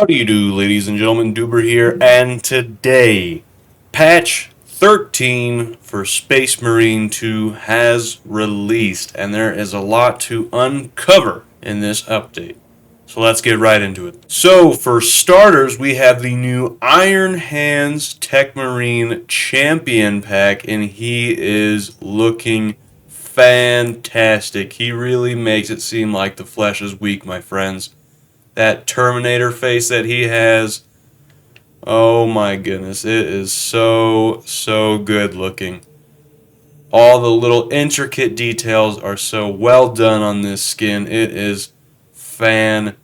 How do you do, ladies and gentlemen? Duber here, and today, patch 13 for Space Marine 2 has released, and there is a lot to uncover in this update. So let's get right into it. So, for starters, we have the new Iron Hands Tech Marine Champion Pack, and he is looking fantastic. He really makes it seem like the flesh is weak, my friends. That Terminator face that he has, oh my goodness, it is so good looking. All the little intricate details are so well done on this skin. It is fantastic.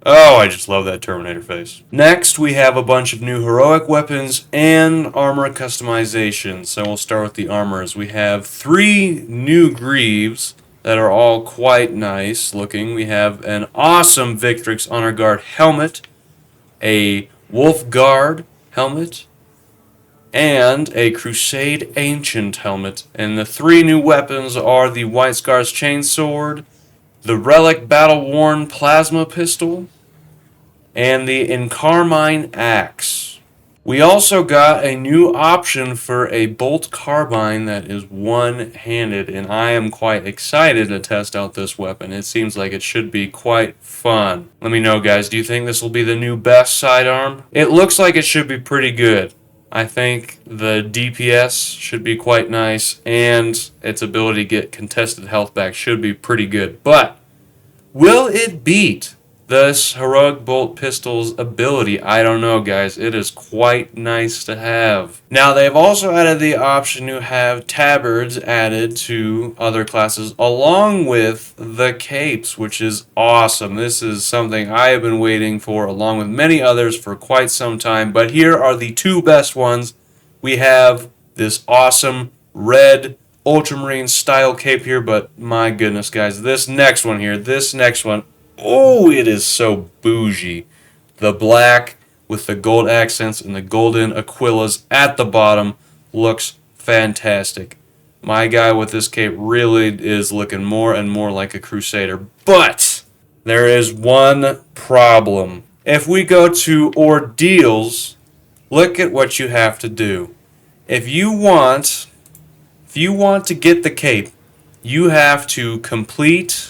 Oh, I just love that Terminator face. Next, we have a bunch of new heroic weapons and armor customization. So we'll start with the armors. We have 3 new greaves that are all quite nice looking. We have an awesome Victrix Honor Guard helmet, a Wolf Guard helmet, and a Crusade Ancient helmet. And the 3 new weapons are the White Scar's Chainsword, the Relic Battle Worn Plasma Pistol, and the Encarmine Axe. We also got a new option for a bolt carbine that is one-handed, and I am quite excited to test out this weapon. It seems like it should be quite fun. Let me know, guys, do you think this will be the new best sidearm? It looks like it should be pretty good. I think the DPS should be quite nice, and its ability to get contested health back should be pretty good. But will it beat this Heroic Bolt Pistol's ability? I don't know, guys. It is quite nice to have. Now, they've also added the option to have tabards added to other classes along with the capes, which is awesome. This is something I have been waiting for along with many others for quite some time. But here are the 2 best ones. We have this awesome red Ultramarine style cape here, but my goodness, guys, this next one, oh, it is so bougie. The black with the gold accents and the golden Aquillas at the bottom looks fantastic. My guy with this cape really is looking more and more like a Crusader. But there is one problem. If we go to ordeals, look at what you have to do. If you want to get the cape, you have to complete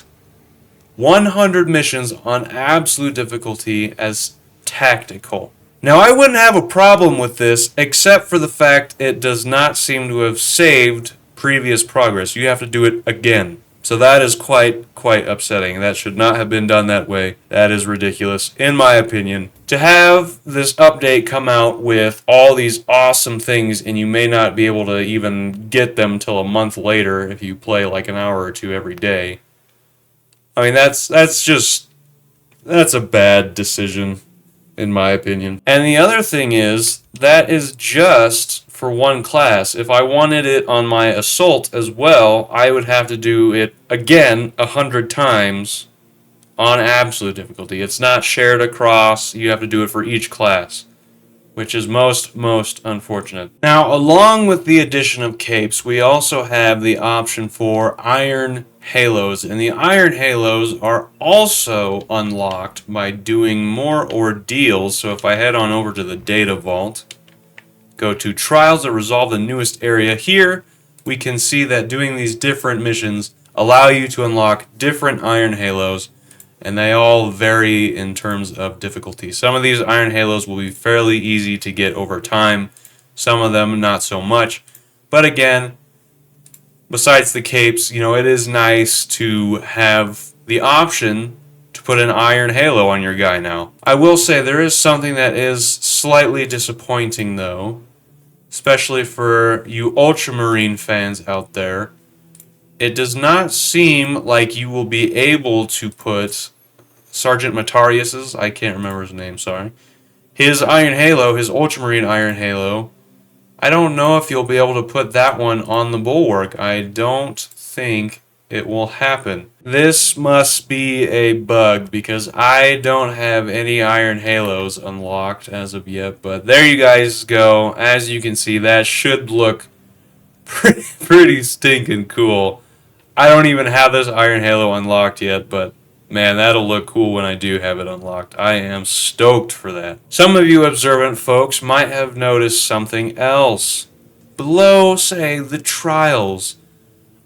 100 missions on absolute difficulty as tactical. Now, I wouldn't have a problem with this except for the fact it does not seem to have saved previous progress. You have to do it again. So that is quite upsetting. That should not have been done that way. That is ridiculous, in my opinion. To have this update come out with all these awesome things and you may not be able to even get them till a month later if you play like an hour or 2 every day. I mean, that's a bad decision, in my opinion. And the other thing is, that is just for one class. If I wanted it on my Assault as well, I would have to do it again 100 times on absolute difficulty. It's not shared across. You have to do it for each class, which is most unfortunate. Now, along with the addition of capes, we also have the option for Iron Halos, and the Iron Halos are also unlocked by doing more ordeals. So if I head on over to the Data Vault, go to Trials that resolve the newest area, here we can see that doing these different missions allow you to unlock different Iron Halos, and they all vary in terms of difficulty. Some of these Iron Halos will be fairly easy to get over time, some of them not so much. But again, besides the capes, it is nice to have the option to put an Iron Halo on your guy now. I will say there is something that is slightly disappointing though, especially for you Ultramarine fans out there. It does not seem like you will be able to put Sergeant Matarius's, I can't remember his name, sorry, his Iron Halo, his Ultramarine Iron Halo. I don't know if you'll be able to put that one on the Bulwark. I don't think it will happen. This must be a bug because I don't have any Iron Halos unlocked as of yet, but there you guys go. As you can see, that should look pretty stinking cool. I don't even have this Iron Halo unlocked yet, but Man, that'll look cool when I do have it unlocked. I am stoked for that. Some of you observant folks might have noticed something else. Below, say, the trials.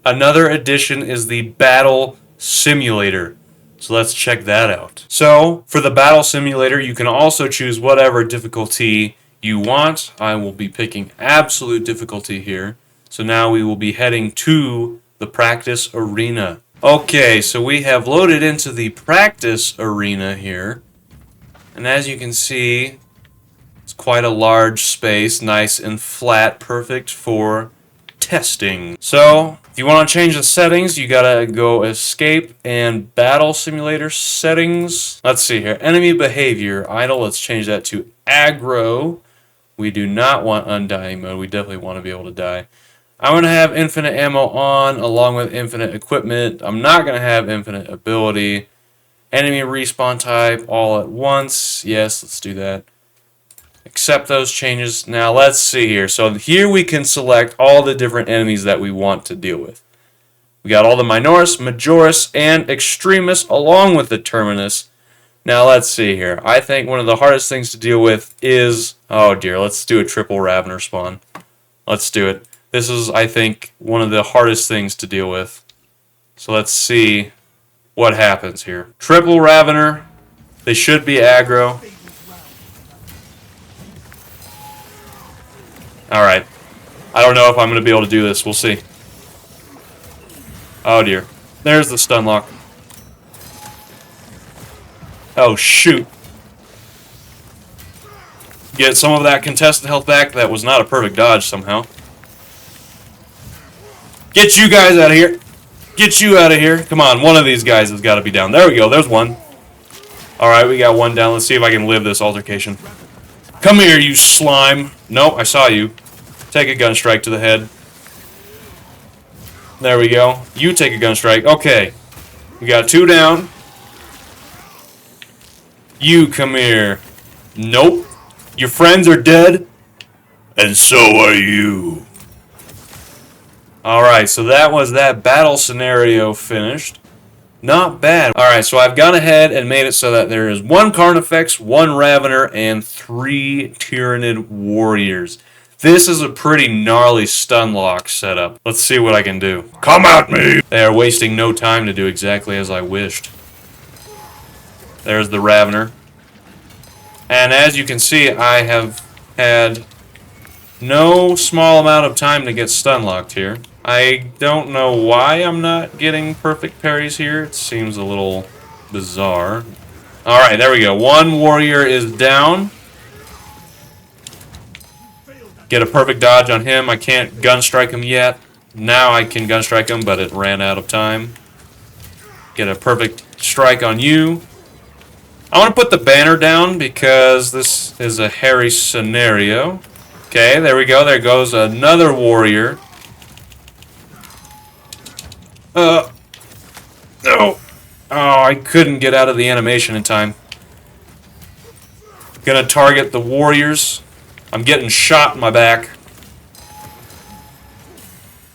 Another addition is the Battle Simulator. So let's check that out. So, for the Battle Simulator, you can also choose whatever difficulty you want. I will be picking absolute difficulty here. So now we will be heading to the practice arena. Okay, so we have loaded into the practice arena here. And as you can see, it's quite a large space, nice and flat, perfect for testing. So, if you want to change the settings, you gotta go escape and battle simulator settings. Let's see here. Enemy behavior, idle, let's change that to aggro. We do not want undying mode. We definitely want to be able to die. I'm going to have infinite ammo on along with infinite equipment. I'm not going to have infinite ability. Enemy respawn type all at once. Yes, let's do that. Accept those changes. Now let's see here. So here we can select all the different enemies that we want to deal with. We got all the Minoris, Majoris, and Extremis along with the Terminus. Now let's see here. I think one of the hardest things to deal with is... Oh dear, let's do a triple Ravener spawn. Let's do it. This is, I think, one of the hardest things to deal with. So let's see what happens here. Triple Ravener. They should be aggro. Alright. I don't know if I'm going to be able to do this. We'll see. Oh dear. There's the stun lock. Oh shoot. Get some of that contested health back. That was not a perfect dodge somehow. Get you guys out of here. Get you out of here. Come on, one of these guys has got to be down. There we go. There's one. Alright, we got one down. Let's see if I can live this altercation. Come here, you slime. Nope, I saw you. Take a gun strike to the head. There we go. You take a gun strike. Okay. We got two down. You come here. Nope. Your friends are dead. And so are you. Alright, so that was that battle scenario finished. Not bad. Alright, so I've gone ahead and made it so that there is one Carnifex, one Ravener, and 3 Tyrannid Warriors. This is a pretty gnarly stun lock setup. Let's see what I can do. Come at me! They are wasting no time to do exactly as I wished. There's the Ravener. And as you can see, I have had no small amount of time to get stun locked here. I don't know why I'm not getting perfect parries here. It seems a little bizarre. Alright, there we go. One warrior is down. Get a perfect dodge on him. I can't gun strike him yet. Now I can gun strike him, but it ran out of time. Get a perfect strike on you. I want to put the banner down because this is a hairy scenario. Okay, there we go. There goes another warrior. No. Oh, I couldn't get out of the animation in time. Gonna target the warriors. I'm getting shot in my back.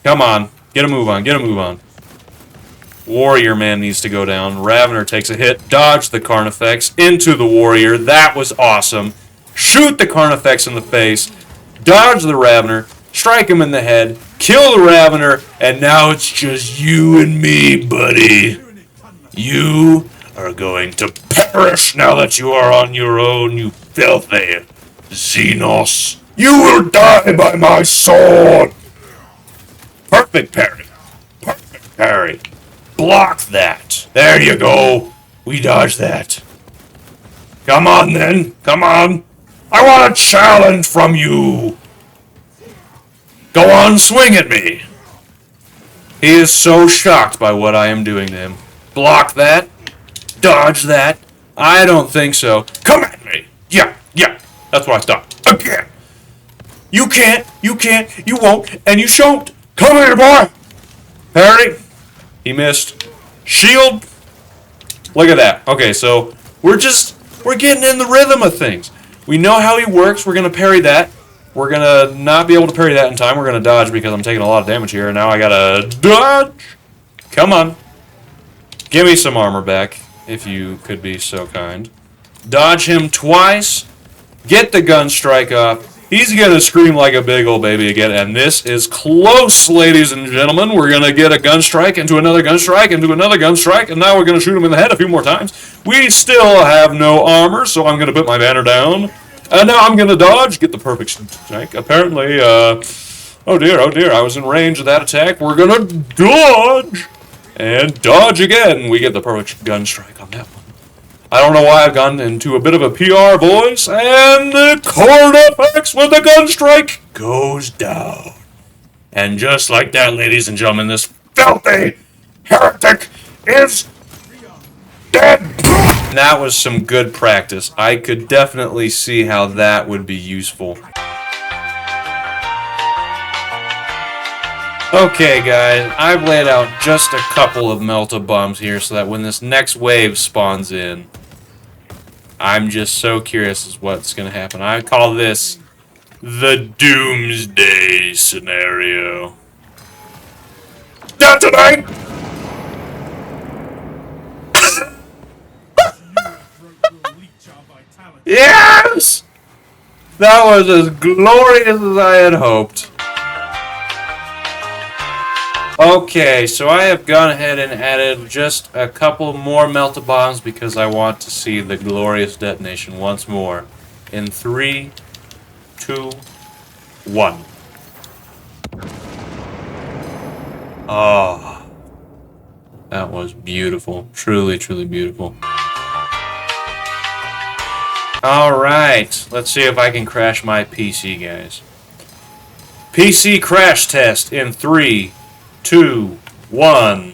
Come on. Get a move on. Get a move on. Warrior man needs to go down. Ravener takes a hit. Dodge the Carnifex into the warrior. That was awesome. Shoot the Carnifex in the face. Dodge the Ravener. Strike him in the head. Kill the Ravener. And now it's just you and me, buddy. You are going to perish now that you are on your own, you filthy Xenos. You will die by my sword. Perfect parry. Perfect parry. Block that. There you go. We dodged that. Come on, then. Come on. I want a challenge from you. Go on, swing at me. He is so shocked by what I am doing to him. Block that. Dodge that. I don't think so. Come at me. Yeah, yeah. That's what I thought. Again. You can't. You can't. You won't. And you shan't. Come here, boy. Parry. He missed. Shield. Look at that. Okay, so we're getting in the rhythm of things. We know how he works. We're going to parry that. We're going to not be able to parry that in time. We're going to dodge because I'm taking a lot of damage here. And now I got to dodge. Come on. Give me some armor back. if you could be so kind. Dodge him twice. Get the gun strike off. He's gonna scream like a big old baby again, and this is close, ladies and gentlemen. We're gonna get a gun strike into another gun strike into another gun strike, and now we're gonna shoot him in the head a few more times. We still have no armor, so I'm gonna put my banner down. And now I'm gonna dodge, get the perfect strike. Apparently, oh dear, I was in range of that attack. We're gonna dodge! And dodge again. We get the perfect gun strike on that one. I don't know why I've gone into a bit of a PR voice, and the Cornifex with the gun strike goes down. And just like that, ladies and gentlemen, this filthy heretic is dead. And that was some good practice. I could definitely see how that would be useful. Okay, guys, I've laid out just a couple of melt-a-bombs here so that when this next wave spawns in, I'm just so curious as what's going to happen. I call this the Doomsday scenario. Not tonight! Yes! That was as glorious as I had hoped. Okay, so I have gone ahead and added just a couple more melt-a-bombs because I want to see the glorious detonation once more. In 3, 2, 1. Oh, that was beautiful. Truly, truly beautiful. Alright, let's see if I can crash my PC, guys. PC crash test in 3, 2, 1.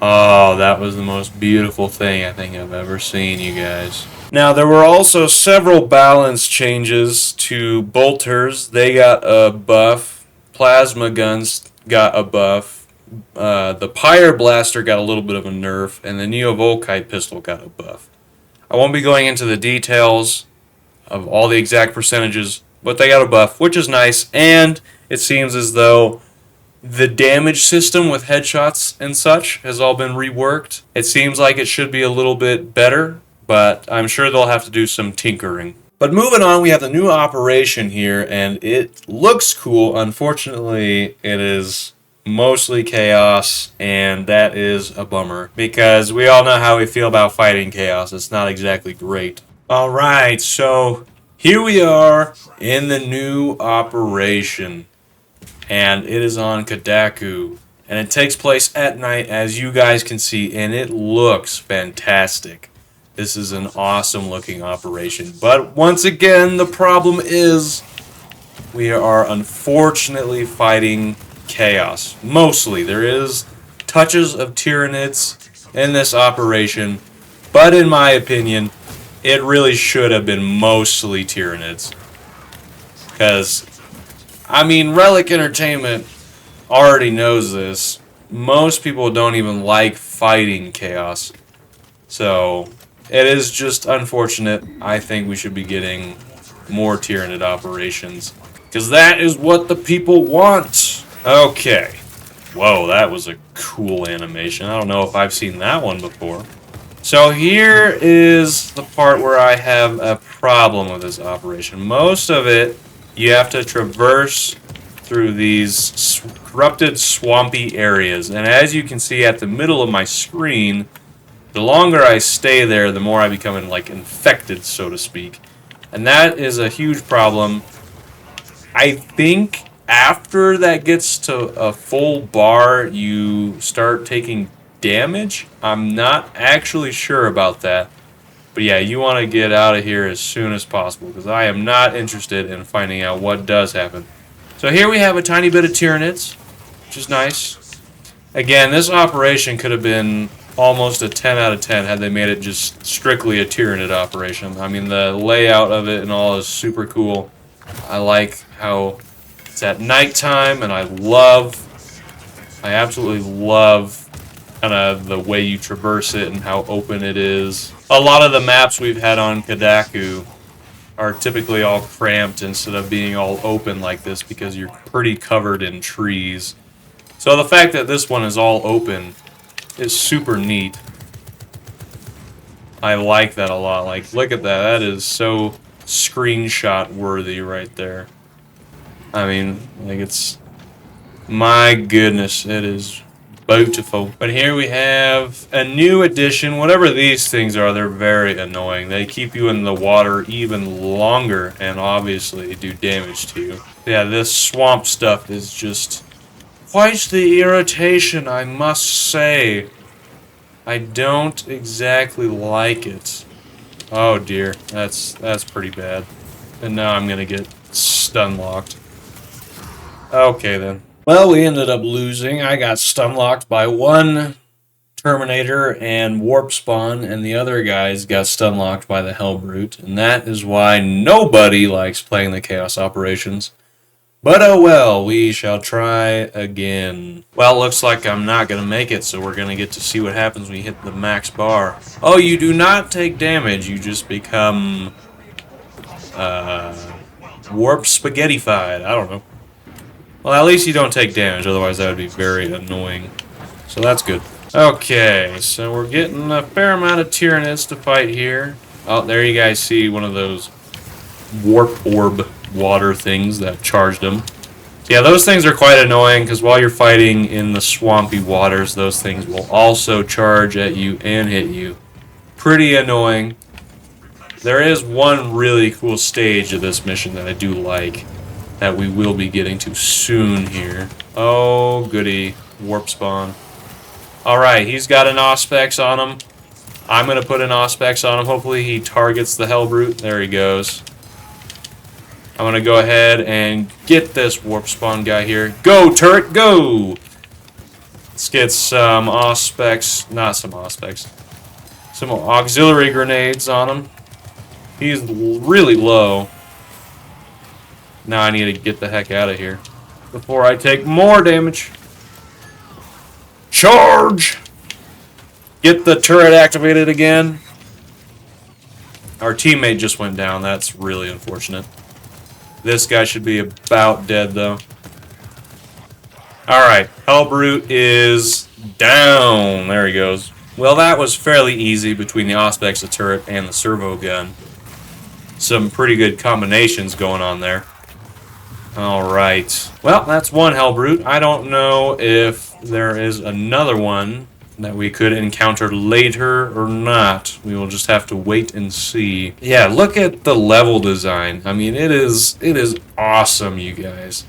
Oh, that was the most beautiful thing I think I've ever seen, you guys. Now, there were also several balance changes to bolters. They got a buff. Plasma guns got a buff. The Pyre Blaster got a little bit of a nerf. And the Neo Volkite pistol got a buff. I won't be going into the details of all the exact percentages, but they got a buff, which is nice, and it seems as though the damage system with headshots and such has all been reworked. It seems like it should be a little bit better, but I'm sure they'll have to do some tinkering. But moving on, we have the new operation here, and it looks cool. Unfortunately, it is mostly chaos, and that is a bummer, because we all know how we feel about fighting chaos. It's not exactly great. Alright, so here we are in the new operation, and it is on Kadaku, and it takes place at night, as you guys can see, and it looks fantastic. This is an awesome looking operation, but once again, the problem is we are unfortunately fighting chaos. Mostly, there is touches of Tyranids in this operation, but in my opinion, it really should have been mostly Tyranids. Because, I mean, Relic Entertainment already knows this. Most people don't even like fighting chaos. So, it is just unfortunate. I think we should be getting more Tyranid operations. Because that is what the people want. Okay. Whoa, that was a cool animation. I don't know if I've seen that one before. So here is the part where I have a problem with this operation. Most of it, you have to traverse through these corrupted, swampy areas. And as you can see at the middle of my screen, the longer I stay there, the more I become like infected, so to speak. And that is a huge problem. I think after that gets to a full bar, you start taking damage. I'm not actually sure about that. But yeah, you want to get out of here as soon as possible, because I am not interested in finding out what does happen. So here we have a tiny bit of Tyranids, which is nice. Again, this operation could have been almost a 10 out of 10 had they made it just strictly a Tyranid operation. I mean, the layout of it and all is super cool. I like how it's at nighttime, and I absolutely love kind of the way you traverse it and how open it is. A lot of the maps we've had on Kadaku are typically all cramped instead of being all open like this because you're pretty covered in trees. So the fact that this one is all open is super neat. I like that a lot. Like, look at that. That is so screenshot worthy right there. I mean, like, it's... My goodness, it is beautiful. But here we have a new addition. Whatever these things are, they're very annoying. They keep you in the water even longer and obviously do damage to you. Yeah, this swamp stuff is just quite the irritation, I must say. I don't exactly like it. Oh dear, that's pretty bad. And now I'm gonna get stun locked. Okay then. Well, we ended up losing. I got stun locked by one Terminator and Warp Spawn, and the other guys got stun locked by the Hellbrute, and that is why nobody likes playing the Chaos Operations. But oh well, we shall try again. Well, looks like I'm not going to make it, so we're going to get to see what happens when you hit the max bar. Oh, you do not take damage, you just become... warp spaghettified, I don't know. Well, at least you don't take damage, otherwise that would be very annoying. So that's good. Okay, so we're getting a fair amount of Tyranids to fight here. Oh, there you guys see one of those warp orb water things that charged them. Yeah, those things are quite annoying because while you're fighting in the swampy waters, those things will also charge at you and hit you. Pretty annoying. There is one really cool stage of this mission that I do like that we will be getting to soon here. Oh, goody. Warp spawn. Alright, he's got an Auspex on him. I'm going to put an Auspex on him. Hopefully he targets the Hellbrute. There he goes. I'm going to go ahead and get this Warp Spawn guy here. Go, turret, go! Let's get some Auspex. Not some Auspex. Some auxiliary grenades on him. He's really low. Now I need to get the heck out of here before I take more damage. Charge! Get the turret activated again. Our teammate just went down. That's really unfortunate. This guy should be about dead, though. Alright, Hellbrute is down. There he goes. Well, that was fairly easy between the Auspex, the turret, and the servo gun. Some pretty good combinations going on there. Alright. Well, that's one Hellbrute. I don't know if there is another one that we could encounter later or not. We will just have to wait and see. Yeah, look at the level design. I mean, it is awesome, you guys.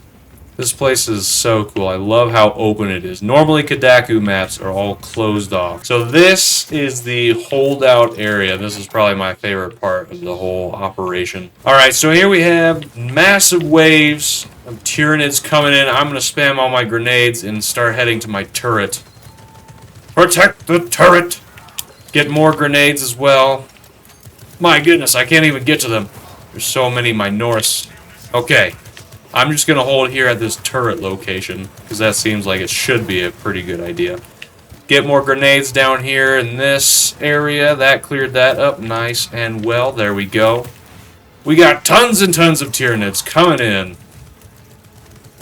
This place is so cool. I love how open it is. Normally, Kadaku maps are all closed off. So this is the holdout area. This is probably my favorite part of the whole operation. Alright, so here we have massive waves of Tyranids coming in. I'm going to spam all my grenades and start heading to my turret. Protect the turret! Get more grenades as well. My goodness, I can't even get to them. There's so many Minoris. Okay. I'm just going to hold here at this turret location, because that seems like it should be a pretty good idea. Get more grenades down here in this area. That cleared that up nice and well. There we go. We got tons and tons of Tyranids coming in.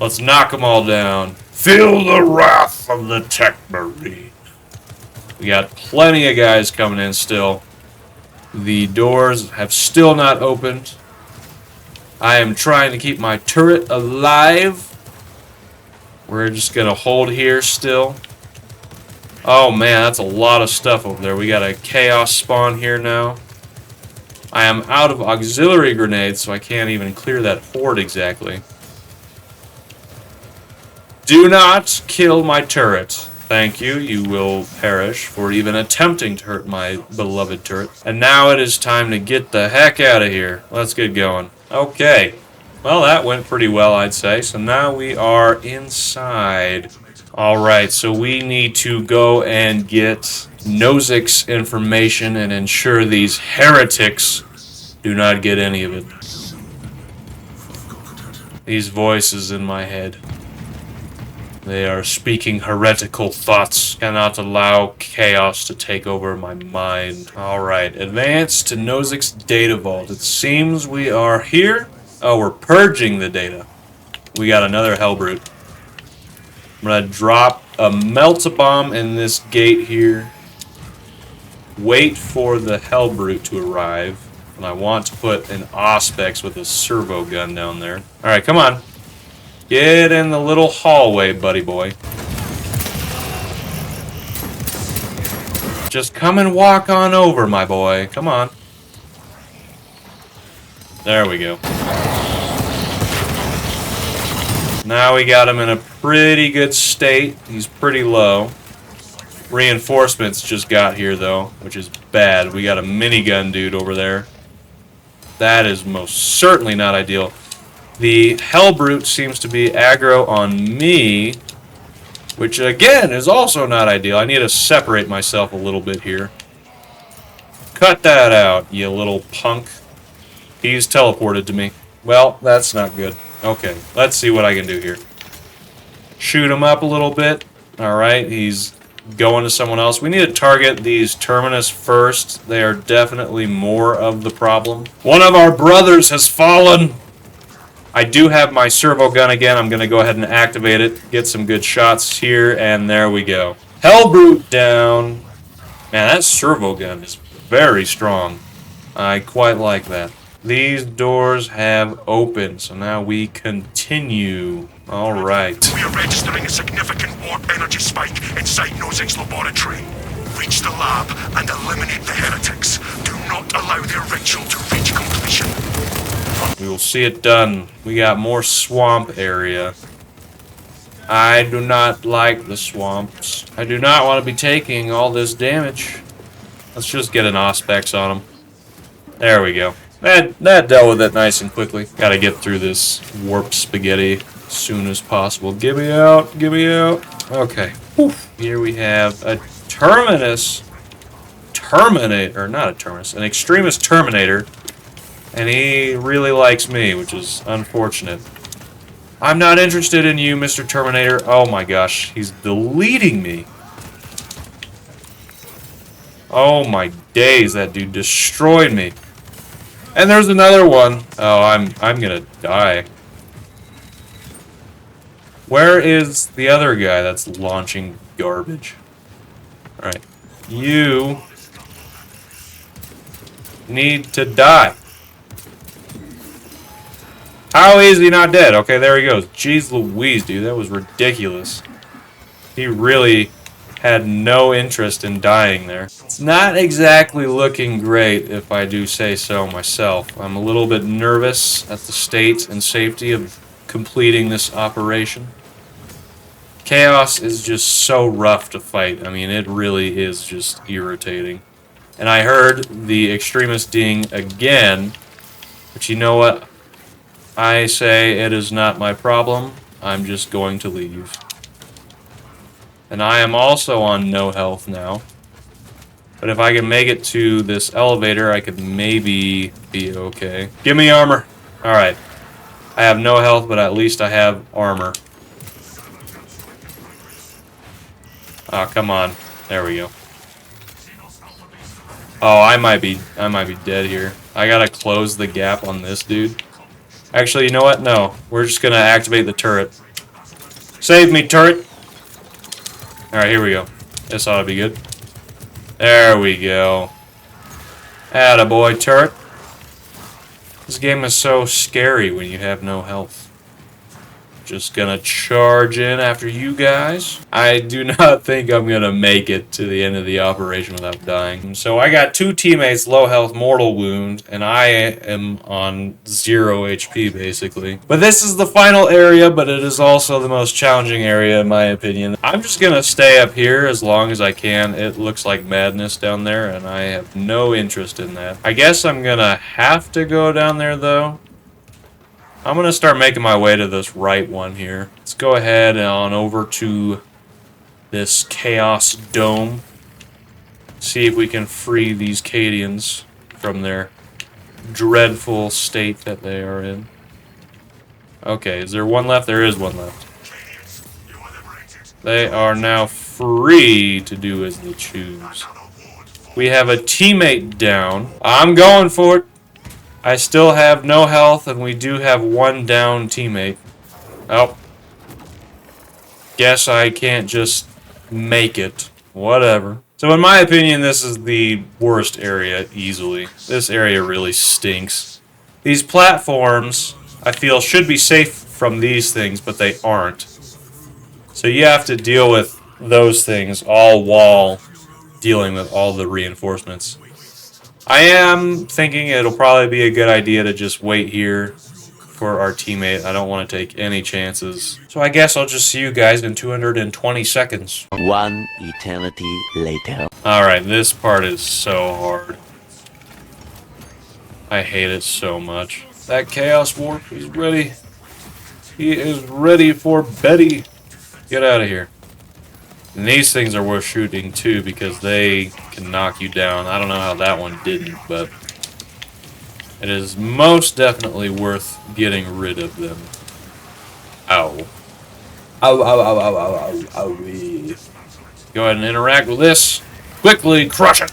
Let's knock them all down. Feel the wrath of the Tech Marine. We got plenty of guys coming in still. The doors have still not opened. I am trying to keep my turret alive. We're just going to hold here still. Oh man, that's a lot of stuff over there. We got a chaos spawn here now. I am out of auxiliary grenades, so I can't even clear that horde exactly. Do not kill my turret. Thank you. You will perish for even attempting to hurt my beloved turret. And now it is time to get the heck out of here. Let's get going. Okay. Well, that went pretty well, I'd say. So now we are inside. Alright, so we need to go and get Nozick's information and ensure these heretics do not get any of it. These voices in my head. They are speaking heretical thoughts. Cannot allow chaos to take over my mind. Alright, advance to Nozik's data vault. It seems we are here. Oh, we're purging the data. We got another Hellbrute. I'm gonna drop a melt-a-bomb in this gate here. Wait for the Hellbrute to arrive. And I want to put an Auspex with a servo gun down there. Alright, come on. Get in the little hallway, buddy boy. Just come and walk on over, my boy. Come on. There we go. Now we got him in a pretty good state. He's pretty low. Reinforcements just got here, though, which is bad. We got a minigun dude over there. That is most certainly not ideal. The Hellbrute seems to be aggro on me, which again is also not ideal. I need to separate myself a little bit here. Cut that out, you little punk. He's teleported to me. Well, that's not good. Okay, let's see what I can do here. Shoot him up a little bit. Alright, he's going to someone else. We need to target these Terminus first. They are definitely more of the problem. One of our brothers has fallen. I do have my servo gun again. I'm going to go ahead and activate it. Get some good shots here, and there we go. Hellbrute down. Man, that servo gun is very strong. I quite like that. These doors have opened, so now we continue. Alright. We are registering a significant warp energy spike inside Nozik's laboratory. Reach the lab and eliminate the heretics. Do not allow their ritual to reach completion. We will see it done. We got more swamp area. I do not like the swamps. I do not want to be taking all this damage. Let's just get an Auspex on him. There we go. That dealt with it nice and quickly. Gotta get through this warp spaghetti as soon as possible. Get me out. Get me out. Okay. Oof. Here we have a Terminus. Terminator. Not a Terminus. An Extremist Terminator. And he really likes me, which is unfortunate. I'm not interested in you, Mr. Terminator. Oh my gosh, he's deleting me. Oh my days, that dude destroyed me. And there's another one. Oh, I'm gonna die. Where is the other guy that's launching garbage? Alright. You need to die. How is he not dead? Okay, there he goes. Jeez Louise, dude. That was ridiculous. He really had no interest in dying there. It's not exactly looking great, if I do say so myself. I'm a little bit nervous at the state and safety of completing this operation. Chaos is just so rough to fight. I mean, it really is just irritating. And I heard the extremist ding again, but you know what? I say it is not my problem. I'm just going to leave. And I am also on no health now. But if I can make it to this elevator, I could maybe be okay. Give me armor. Alright. I have no health, but at least I have armor. Oh, come on. There we go. Oh, I might be dead here. I gotta close the gap on this dude. Actually, you know what? No. We're just gonna activate the turret. Save me, turret! Alright, here we go. This ought to be good. There we go. Attaboy, turret. This game is so scary when you have no health. Just gonna charge in after you guys. I do not think I'm gonna make it to the end of the operation without dying. So I got 2 teammates low health mortal wound, and I am on 0 HP basically. But this is the final area, but it is also the most challenging area in my opinion. I'm just gonna stay up here as long as I can. It looks like madness down there, and I have no interest in that. I guess I'm gonna have to go down there though. I'm going to start making my way to this right one here. Let's go ahead and on over to this Chaos Dome. See if we can free these Cadians from their dreadful state that they are in. Okay, is there one left? There is one left. You are the They are now free to do as they choose. We have a teammate down. I'm going for it. I still have no health, and we do have one down teammate. Oh. Guess I can't just make it. Whatever. So in my opinion, this is the worst area easily. This area really stinks. These platforms, I feel, should be safe from these things, but they aren't. So you have to deal with those things all while dealing with all the reinforcements. I am thinking it'll probably be a good idea to just wait here for our teammate. I don't want to take any chances. So I guess I'll just see you guys in 220 seconds. One eternity later. Alright, this part is so hard. I hate it so much. That Chaos Warp, he's ready. He is ready for Betty. Get out of here. And these things are worth shooting too because they can knock you down. I don't know how that one didn't, but it is most definitely worth getting rid of them. Ow. Ow, ow, ow, ow, ow, ow, ow. Go ahead and interact with this. Quickly crush it.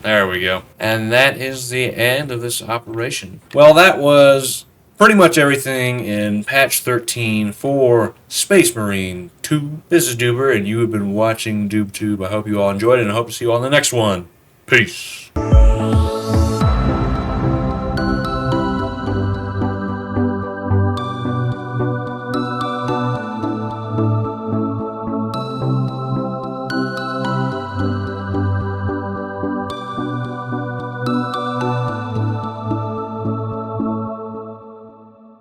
There we go. And that is the end of this operation. Well, that was pretty much everything in patch 13 for Space Marine 2. This is Duber, and you have been watching DoobTube. I hope you all enjoyed it, and I hope to see you all in the next one. Peace.